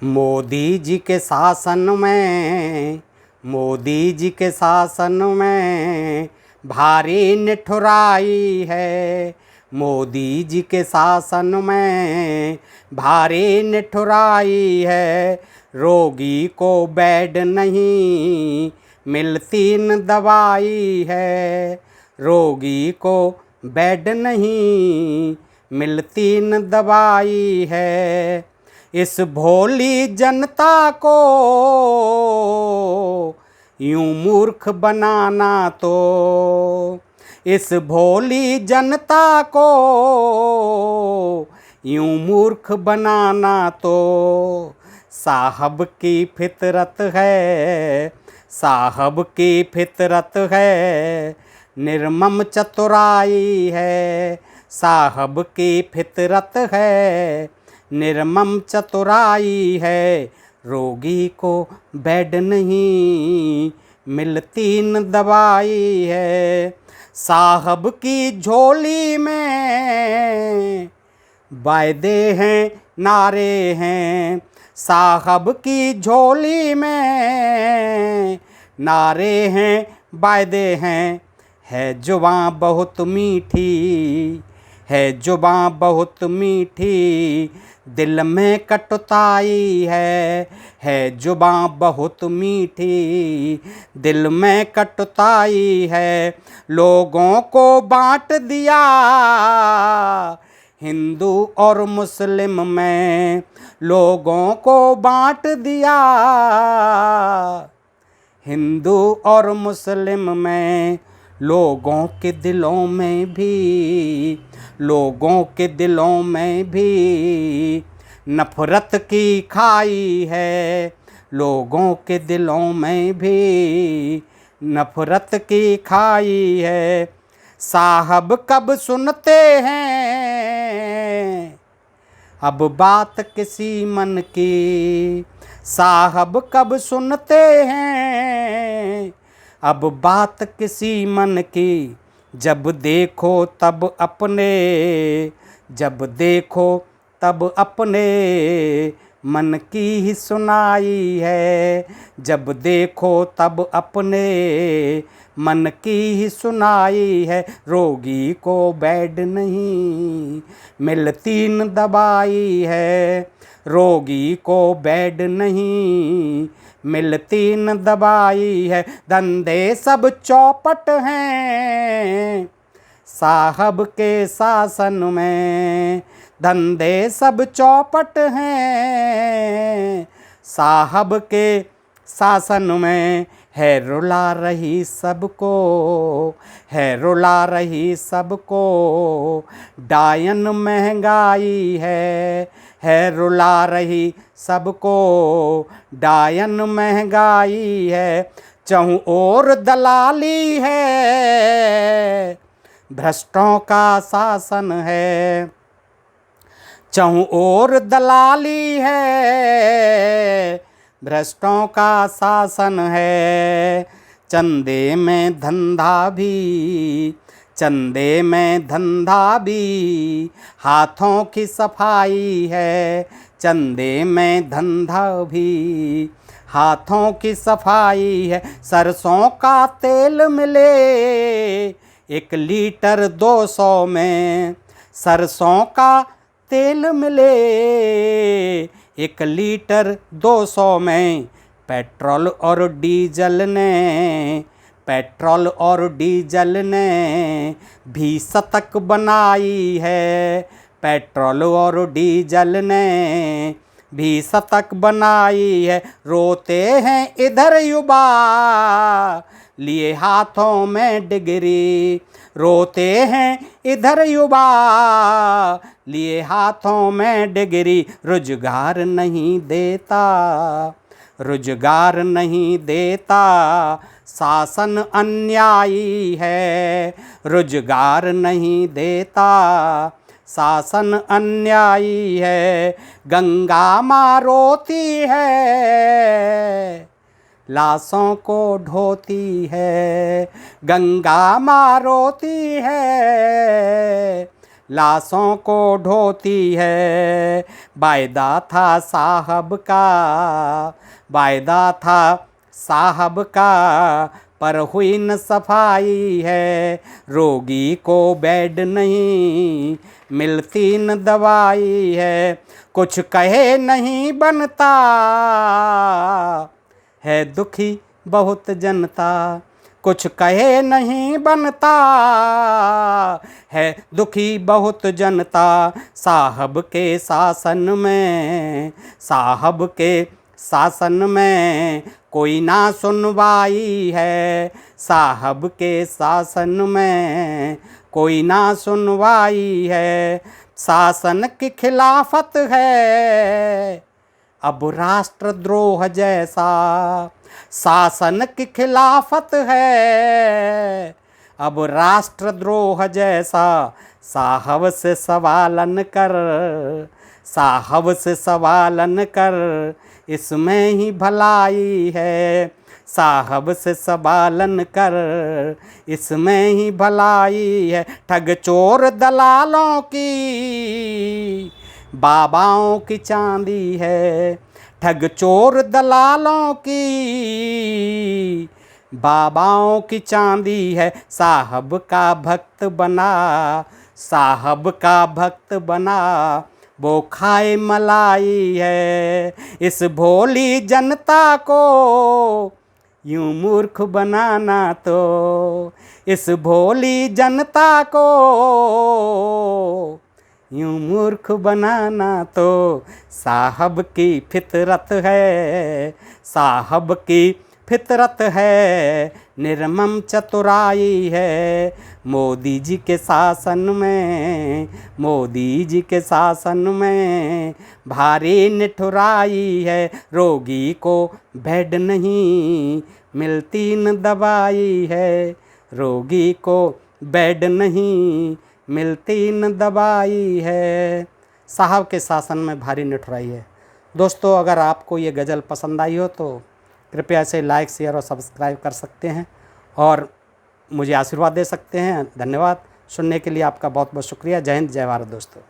मोदी जी के शासन में, मोदी जी के शासन में भारी निठुराई है। मोदी जी के शासन में भारी निठुराई है। रोगी को बेड नहीं मिलती न दवाई है। रोगी को बेड नहीं मिलती न दवाई है। इस भोली जनता को यूं मूर्ख बनाना तो, इस भोली जनता को यूं मूर्ख बनाना तो साहब की फितरत है, साहब की फितरत है। निर्मम चतुराई है, साहब की फितरत है। निर्मम चतुराई है। रोगी को बेड नहीं मिलती न दवाई है। साहब की झोली में वायदे हैं, नारे हैं। साहब की झोली में नारे हैं, वायदे हैं। है जुबां बहुत मीठी, है जुबां बहुत मीठी, दिल में कटुताई है जुबां बहुत मीठी, दिल में कटुताई है। लोगों को बांट दिया हिंदू और मुस्लिम में, लोगों को बांट दिया हिंदू और मुस्लिम में। लोगों के दिलों में भी, लोगों के दिलों में भी नफरत की खाई है। लोगों के दिलों में भी नफरत की खाई है। साहब कब सुनते हैं अब बात किसी मन की, साहब कब सुनते हैं अब बात किसी मन की। जब देखो तब अपने, जब देखो तब अपने मन की ही सुनाई है। जब देखो तब अपने मन की ही सुनाई है। रोगी को बेड नहीं मिलती न दवाई है। रोगी को बेड नहीं मिलती न दवाई है। धंधे सब चौपट हैं साहब के शासन में, धंधे सब चौपट हैं साहब के शासन में। है रुला रही सबको, है रुला रही सबको डायन महंगाई है रुला रही सबको डायन महंगाई है। चहुं ओर दलाली है, भ्रष्टों का शासन है। चहुं ओर दलाली है, भ्रष्टों का शासन है। चंदे में धंधा भी, चंदे में धंधा भी, हाथों की सफाई है। चंदे में धंधा भी, हाथों की सफाई है। सरसों का तेल मिले 1 लीटर 200 में, सरसों का तेल मिले 1 लीटर 200 में। पेट्रोल और डीजल ने, पेट्रोल और डीजल ने भी शतक बनाई है। पेट्रोल और डीजल ने भी शतक बनाई है। रोते हैं इधर युवा लिए हाथों में डिग्री, रोते हैं इधर युवा लिए हाथों में डिग्री। रोजगार नहीं देता, रोजगार नहीं देता शासन अन्यायी है। रोजगार नहीं देता शासन अन्यायी है। गंगा माँ रोती है, लाशों को ढोती है। गंगा माँ रोती है, लाशों को ढोती है। वायदा था साहब का, वायदा था साहब का, पर हुई न सफाई है। रोगी को बेड नहीं, मिलती न दवाई है। कुछ कहे नहीं बनता, है दुखी बहुत जनता। कुछ कहे नहीं बनता, है दुखी बहुत जनता। साहब के शासन में, साहब के शासन में कोई ना सुनवाई है। साहब के शासन में कोई ना सुनवाई है। शासन की खिलाफत है अब राष्ट्रद्रोह जैसा। शासन की खिलाफत है अब राष्ट्रद्रोह जैसा। साहब से सवालन कर, साहब से सवालन कर, इसमें ही भलाई है। साहब से सवालन कर, इसमें ही भलाई है। ठग चोर दलालों की बाबाओं की चांदी है। ठग चोर दलालों की बाबाओं की चांदी है। साहब का भक्त बना, साहब का भक्त बना, वो खाए मलाई है। इस भोली जनता को यूं मूर्ख बनाना तो, इस भोली जनता को यूं मूर्ख बनाना तो साहब की फितरत है। साहब की फितरत है, निर्मम चतुराई है। मोदी जी के शासन में, मोदी जी के शासन में भारी निठुराई है। रोगी को बेड नहीं, मिलती न दवाई है। रोगी को बेड नहीं, मिलती न दवाई है। साहब के शासन में भारी निठुराई है। दोस्तों, अगर आपको ये गज़ल पसंद आई हो तो कृपया इसे लाइक, शेयर और सब्सक्राइब कर सकते हैं और मुझे आशीर्वाद दे सकते हैं। धन्यवाद। सुनने के लिए आपका बहुत बहुत शुक्रिया। जय हिंद, जय भारत दोस्तों।